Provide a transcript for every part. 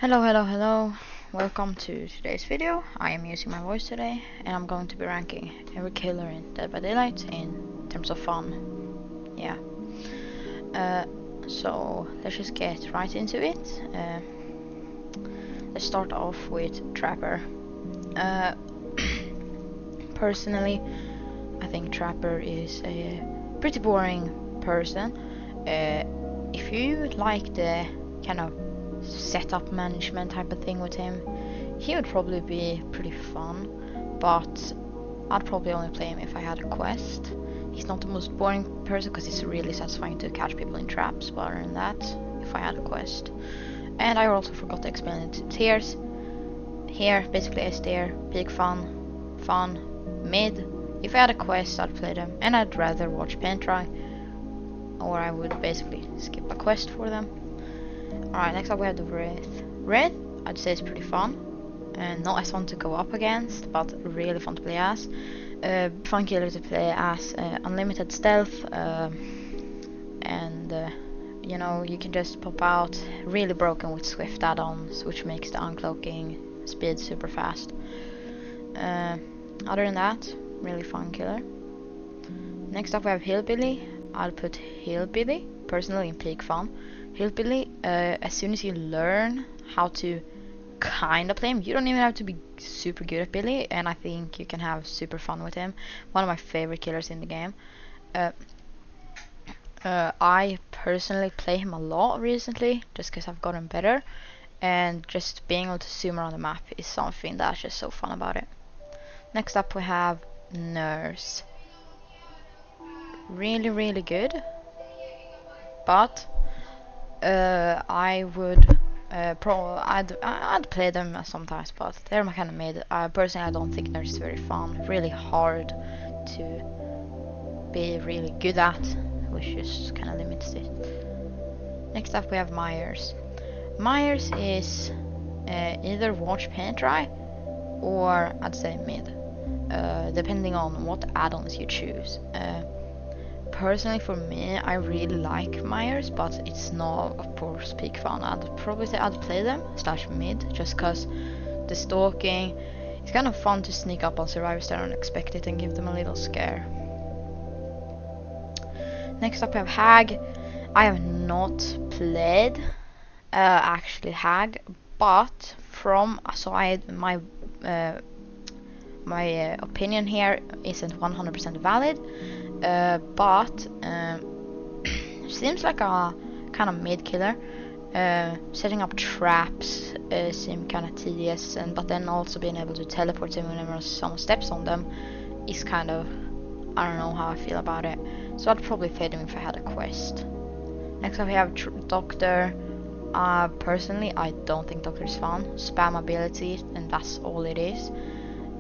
Hello. Welcome to today's video. I am using my voice today and I'm going to be ranking every killer in Dead by Daylight in terms of fun. Yeah. So let's just get right into it. Let's start off with Trapper. Personally, I think Trapper is a pretty boring person. If you like the kind of setup management type of thing with him, he would probably be pretty fun, but I'd probably only play him if I had a quest. He's not the most boring person because it's really satisfying to catch people in traps, but other than that, if I had a quest. And I also forgot to explain it. Tiers here, basically S tier, big fun, mid. If I had a quest, I'd play them, and I'd rather watch paint dry, or I would basically skip a quest for them. Alright, next up we have the Wraith. Wraith, I'd say is pretty fun, and not as fun to go up against, but really fun to play as. Fun killer to play as, unlimited stealth, and you know, you can just pop out, really broken with swift add-ons, which makes the uncloaking speed super fast. Other than that, really fun killer. Next up we have Hillbilly. I'll put Hillbilly, personally, in peak fun. Hillbilly, as soon as you learn how to kind of play him, you don't even have to be super good at Billy, and I think you can have super fun with him. One of my favorite killers in the game. I personally play him a lot recently, just because I've gotten better, and just being able to zoom around the map is something that's just so fun about it. Next up we have Nurse. Really good, but I would I'd play them sometimes, but they're my kind of mid. Personally, I don't think they're very fun. Really hard to be really good at, which just kind of limits it. Next up, we have Myers. Myers is either watch paint dry or I'd say mid, depending on what add-ons you choose. Personally, for me, I really like Myers, but it's not, of course, peak fun. I'd probably say I'd play them / mid, just cause the stalking, it's kind of fun to sneak up on survivors that aren't expected and give them a little scare. Next up we have Hag. I have not played actually Hag, but from my opinion here isn't 100% valid. But seems like a kind of mid killer. Setting up traps seem kind of tedious, but then also being able to teleport them whenever someone steps on them is kind of, I don't know how I feel about it. So I'd probably play them if I had a quest. Next up we have Doctor. Personally, I don't think Doctor is fun. Spam ability, and that's all it is.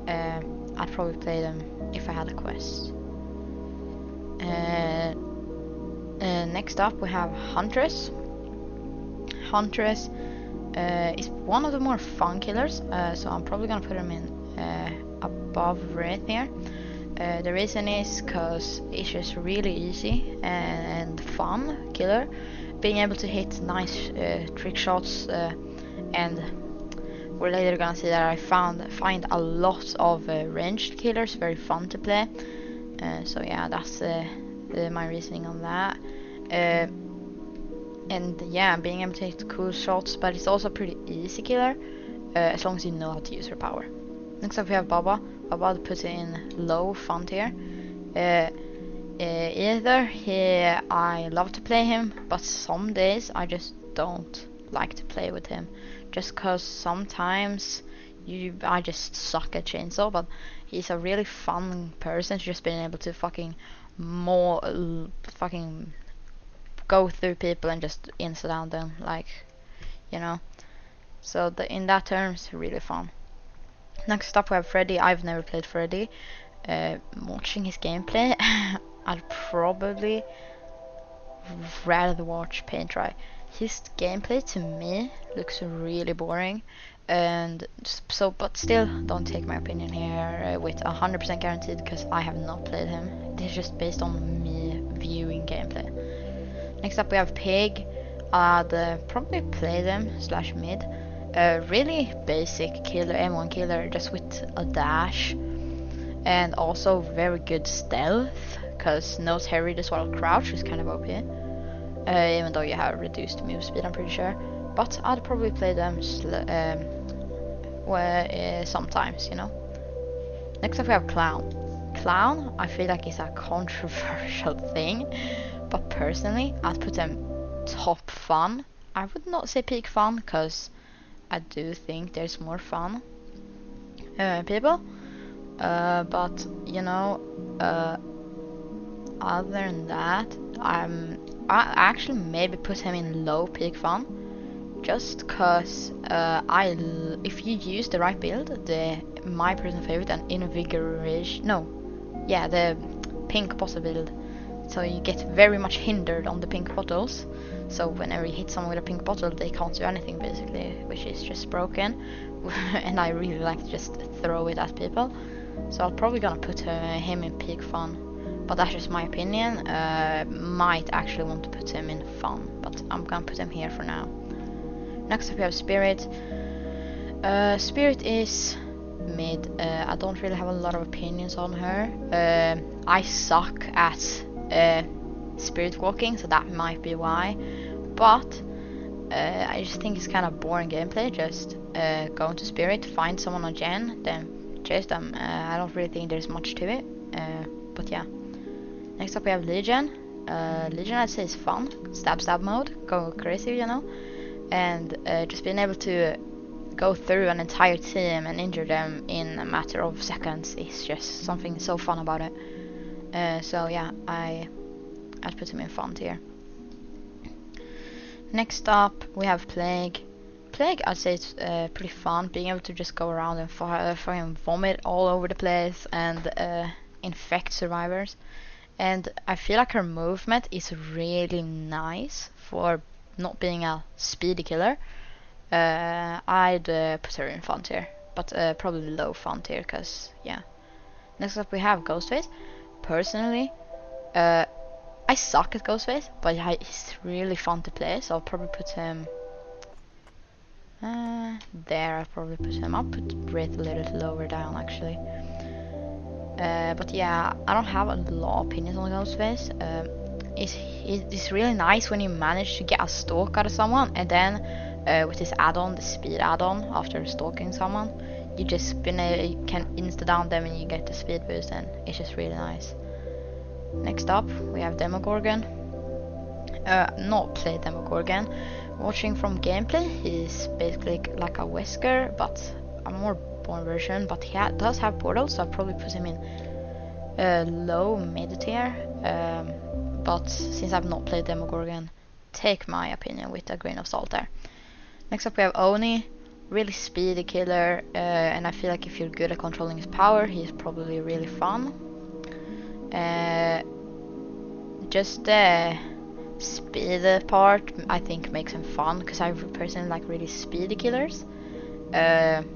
I'd probably play them if I had a quest. Next up we have Huntress. Huntress is one of the more fun killers, so I'm probably gonna put him in above Wraith here. The reason is because it's just really easy and fun killer, being able to hit nice trick shots, and we're later gonna see that I find a lot of ranged killers very fun to play. So yeah, that's my reasoning on that. And yeah, being able to hit cool shots, but it's also a pretty easy killer, as long as you know how to use her power. Next up we have Baba. Baba puts it in low fun tier. I love to play him, but some days I just don't like to play with him, just cause sometimes I just suck at chainsaw, but he's a really fun person, just being able to fucking go through people and just insta down them, like, you know. So in that terms, really fun. Next up we have Freddy. I've never played Freddy. Watching his gameplay, I'd probably rather watch paint dry. His gameplay to me looks really boring, and so, but still, don't take my opinion here with 100% guaranteed, because I have not played him. This is just based on me viewing gameplay. Next up we have Pig. I'd probably play them / mid. A really basic killer, M1 killer, just with a dash, and also very good stealth, because nose hair read as well. Crouch is kind of OP, even though you have reduced move speed, I'm pretty sure. But I'd probably play them sometimes, you know. Next up we have Clown. Clown, I feel like is a controversial thing, but personally I'd put them top fun. I would not say peak fun, because I do think there's more fun people, but you know, other than that, I actually maybe put him in low peak fun, just cause if you use the right build, my personal favorite and invigoration, the pink bottle build, so you get very much hindered on the pink bottles. So whenever you hit someone with a pink bottle, they can't do anything basically, which is just broken. And I really like to just throw it at people. So I'm probably gonna put him in peak fun, but that's just my opinion. Might actually want to put him in fun, but I'm gonna put him here for now. Next up we have Spirit. Spirit is mid. I don't really have a lot of opinions on her. I suck at spirit walking, so that might be why, but I just think it's kind of boring gameplay. Just go into Spirit, find someone on gen, then chase them. I don't really think there's much to it, but yeah. Next up we have Legion. Legion I'd say is fun, stab mode, go crazy, you know, and just being able to go through an entire team and injure them in a matter of seconds is just something so fun about it. So yeah, I'd put him in fun tier. Next up we have Plague. Plague, I'd say it's pretty fun, being able to just go around and fucking vomit all over the place and infect survivors. And I feel like her movement is really nice for not being a speedy killer. I'd put her in fun tier, but probably low fun tier, cause yeah. Next up we have Ghostface. Personally, I suck at Ghostface, but he's really fun to play, so I'll probably put him there. I'll probably put him. I'll put Wraith a little lower down actually. But yeah, I don't have a lot of opinions on Ghostface. It's really nice when you manage to get a stalk out of someone, and then with this add-on, the speed add-on, after stalking someone, you just you can insta down them and you get the speed boost, and it's just really nice. Next up we have Demogorgon. Not play Demogorgon. Watching from gameplay, he's basically like a Wesker, but a more born version, but he does have portals, so I'll probably put him in low mid tier. But since I've not played Demogorgon, take my opinion with a grain of salt there. Next up we have Oni. Really speedy killer, and I feel like if you're good at controlling his power, he's probably really fun. Just the speed part I think makes him fun, because I personally like really speedy killers. And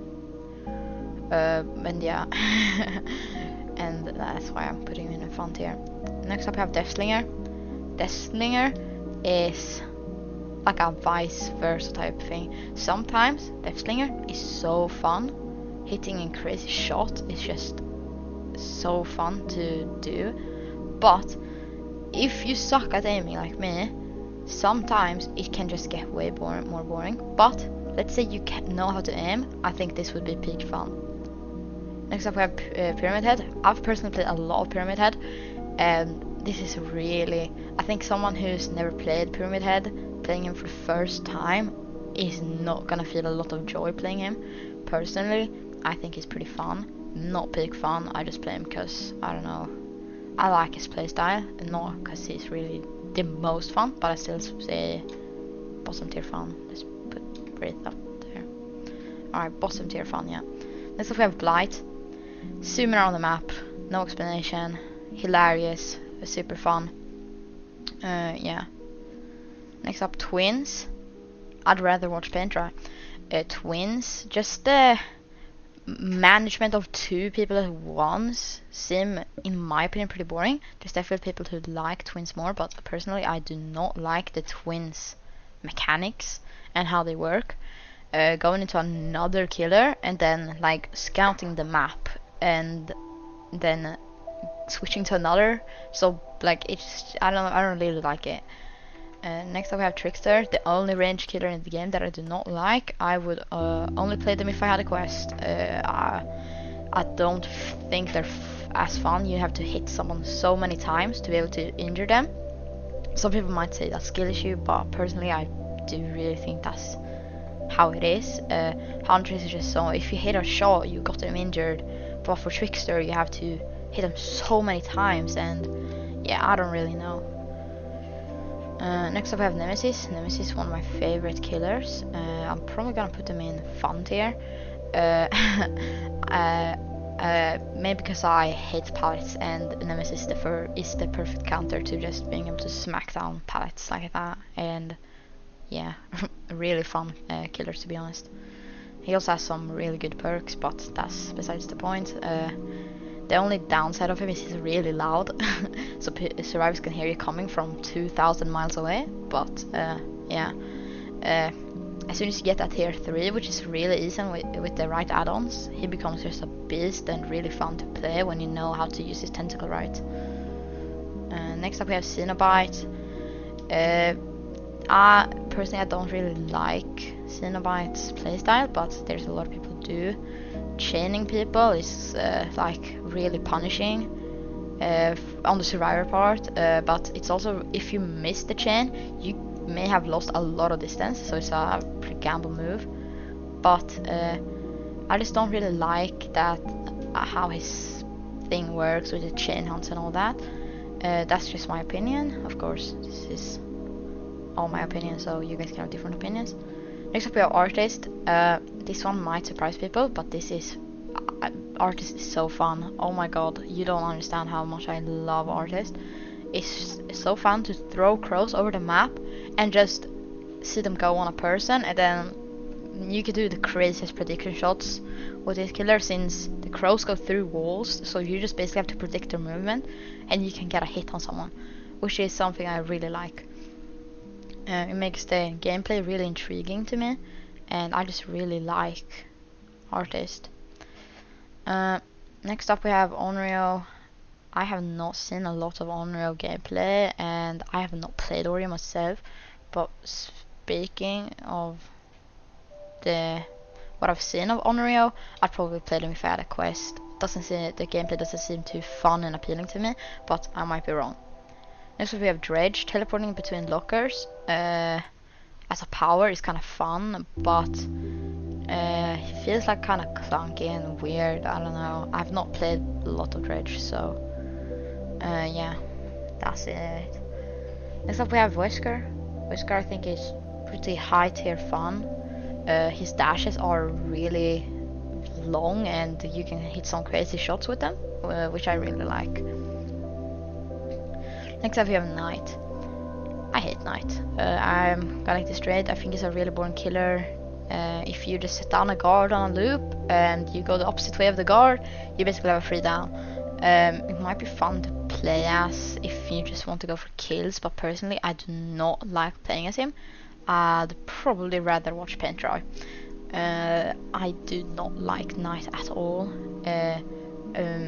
yeah, and that's why I'm putting him in a fun tier. Next up we have Deathslinger. Deathslinger is like a vice versa type thing. Sometimes Deathslinger is so fun. Hitting a crazy shot is just so fun to do. But if you suck at aiming like me, sometimes it can just get way more boring. But let's say you know how to aim, I think this would be peak fun. Next up we have Pyramid Head. I've personally played a lot of Pyramid Head, and this is really, I think someone who's never played Pyramid Head, playing him for the first time, is not gonna feel a lot of joy playing him. Personally, I think he's pretty fun. Not peak fun, I just play him because, I don't know, I like his playstyle, and not because he's really the most fun, but I still say bottom tier fun. Let's put Wraith up there. Alright, bottom tier fun, yeah. Next up we have Blight. Zooming around the map, no explanation, hilarious, super fun. Yeah. Next up, Twins. I'd rather watch paint dry. Twins, just the management of two people at once seem, in my opinion, pretty boring. There's definitely people who like Twins more, but personally I do not like the Twins mechanics and how they work. going into another killer and then like scouting the map and then switching to another. So like it's I don't really like it. Next up we have Trickster, the only range killer in the game that I do not like. I would only play them if I had a quest. I don't think they're as fun. You have to hit someone so many times to be able to injure them. Some people might say that's skill issue, but personally I do really think that's how it is. Hunter is just so, if you hit a shot you got them injured, but for Trickster you have to hit them so many times, and yeah, I don't really know. Next up I have Nemesis. Nemesis is one of my favorite killers. I'm probably gonna put them in fun tier. Maybe because I hate pallets and Nemesis is the perfect counter to just being able to smack down pallets like that, and yeah, really fun killer to be honest. He also has some really good perks, but that's besides the point. The only downside of him is he's really loud, so survivors can hear you coming from 2,000 miles away. But yeah, as soon as you get that tier 3, which is really easy with the right add-ons, he becomes just a beast and really fun to play when you know how to use his tentacle right. Next up we have Cenobite. Personally I don't really like Cenobite's playstyle, but there's a lot of people who do. Chaining people is like really punishing on the survivor part, but it's also, if you miss the chain you may have lost a lot of distance, so it's a pretty gamble move. But I just don't really like that how his thing works with the chain hunts and all that. That's just my opinion. Of course this is all my opinion, so you guys can have different opinions. Next up we have Artist. This one might surprise people, but this is Artist is so fun. Oh my god, you don't understand how much I love Artist. It's so fun to throw crows over the map and just see them go on a person, and then you can do the craziest prediction shots with this killer, since the crows go through walls, so you just basically have to predict their movement and you can get a hit on someone, which is something I really like. It makes the gameplay really intriguing to me, and I just really like Artist. Next up we have Onryo. I have not seen a lot of Onryo gameplay, and I have not played Onryo myself, but speaking of what I've seen of Onryo, I'd probably play them if I had a quest. The gameplay doesn't seem too fun and appealing to me, but I might be wrong. Next we have Dredge. Teleporting between lockers as a power is kind of fun, but he feels like kind of clunky and weird. I don't know. I've not played a lot of Dredge, so yeah, that's it. Next up we have Wesker. Wesker I think is pretty high tier fun. His dashes are really long and you can hit some crazy shots with them, which I really like. Next up we have Knight. I hate Knight. I'm gonna get this straight. I think he's a really boring killer. If you just set down a guard on a loop and you go the opposite way of the guard, you basically have a free down. It might be fun to play as if you just want to go for kills, but personally I do not like playing as him. I'd probably rather watch Paint Dry. I do not like Knight at all.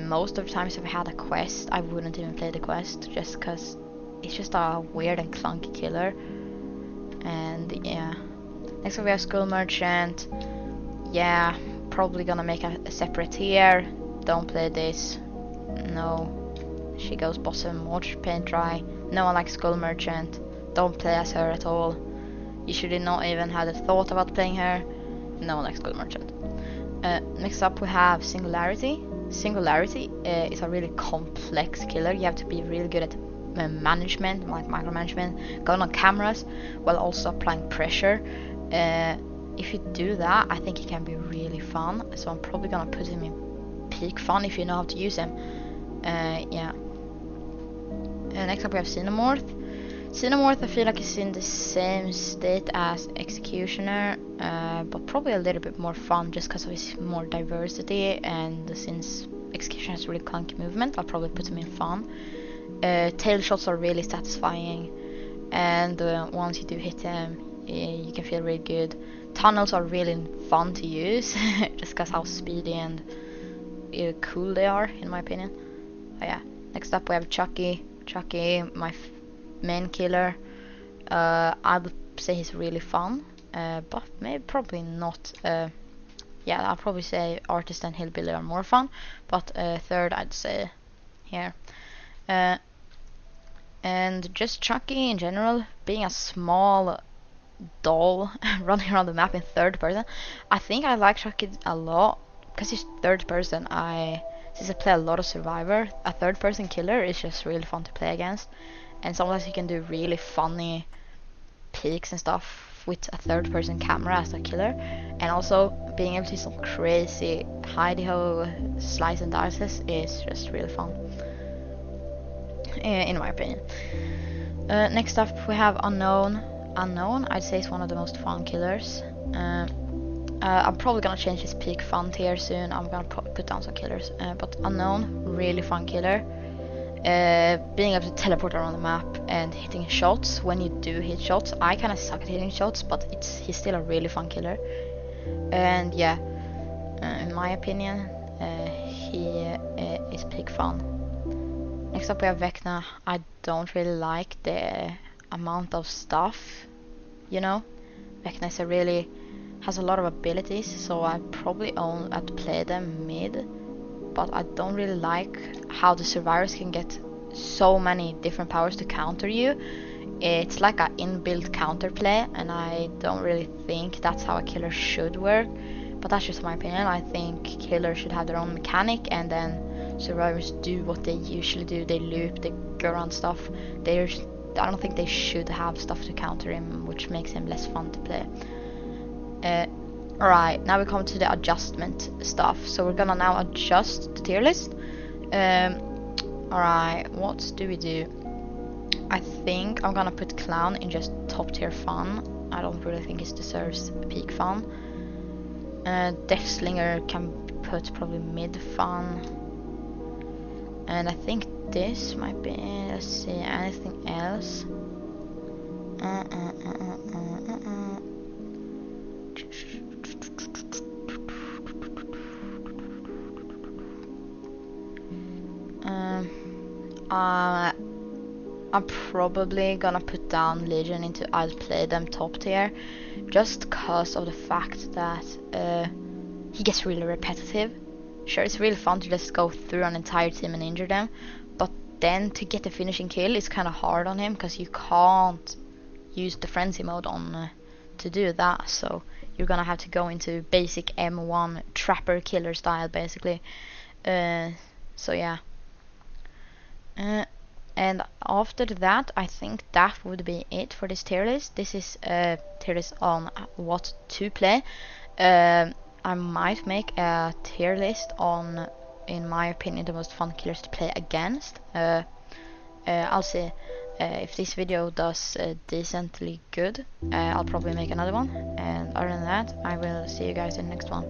Most of the times if I had a quest I wouldn't even play the quest, just because it's just a weird and clunky killer. And yeah. Next up we have Skull Merchant. Yeah, probably gonna make a separate tier. Don't play this. No. She goes bottom. Watch Paint Dry. No one likes Skull Merchant. Don't play as her at all. You should not even have a thought about playing her. No one likes Skull Merchant. Next up we have Singularity. Singularity is a really complex killer. You have to be really good at management, like micromanagement, going on cameras while also applying pressure. If you do that, I think it can be really fun, so I'm probably gonna put him in peak fun if you know how to use him. Yeah. Next up we have Xenomorph. Xenomorph I feel like is in the same state as Executioner, but probably a little bit more fun just because of his more diversity, and since Executioner has really clunky movement, I'll probably put him in fun. Tail shots are really satisfying, and once you do hit him, you can feel really good. tunnels are really fun to use, just because how speedy and cool they are, in my opinion. Oh, yeah. Next up we have Chucky. Chucky, my main killer. I would say he's really fun, but maybe probably not. Yeah, I'll probably say Artist and Hillbilly are more fun, but third I'd say here. And just Chucky in general, being a small doll running around the map in third person. I think I like Chucky a lot because he's third person. Since I play a lot of Survivor, a third person killer is just really fun to play against, and sometimes you can do really funny peeks and stuff with a third person camera as a killer, and also being able to do some crazy hidey-ho slice and dices is just really fun, in my opinion. Next up we have Unknown. Unknown, I'd say, is one of the most fun killers. I'm probably gonna change his peak fun tier soon. I'm gonna put down some killers, but Unknown, really fun killer. Being able to teleport around the map and hitting shots when you do hit shots. I kind of suck at hitting shots, but he's still a really fun killer. And yeah, in my opinion, he is peak fun. Next up we have Vecna. I don't really like the amount of stuff, you know. Vecna is has a lot of abilities, so I probably only have to play them mid. But I don't really like how the survivors can get so many different powers to counter you. It's like an inbuilt counterplay, and I don't really think that's how a killer should work. But that's just my opinion. I think killers should have their own mechanic, and then survivors do what they usually do. They loop, they go around stuff. I don't think they should have stuff to counter him, which makes him less fun to play. Alright, now we come to the adjustment stuff. So we're gonna now adjust the tier list. Alright, what do we do? I think I'm gonna put Clown in just top tier fun. I don't really think it deserves peak fun. Deathslinger can put probably mid fun. And I think this might be, let's see, anything else? I'm probably gonna put down Legion into I'll play them top tier, just cause of the fact that he gets really repetitive. Sure, it's really fun to just go through an entire team and injure them, but then to get the finishing kill is kind of hard on him because you can't use the frenzy mode on to do that. So you're gonna have to go into basic M1 trapper killer style basically. So yeah. And after that, I think that would be it for this tier list. This is a tier list on what to play. I might make a tier list on, in my opinion, the most fun killers to play against. I'll see. If this video does decently good, I'll probably make another one. And other than that, I will see you guys in the next one.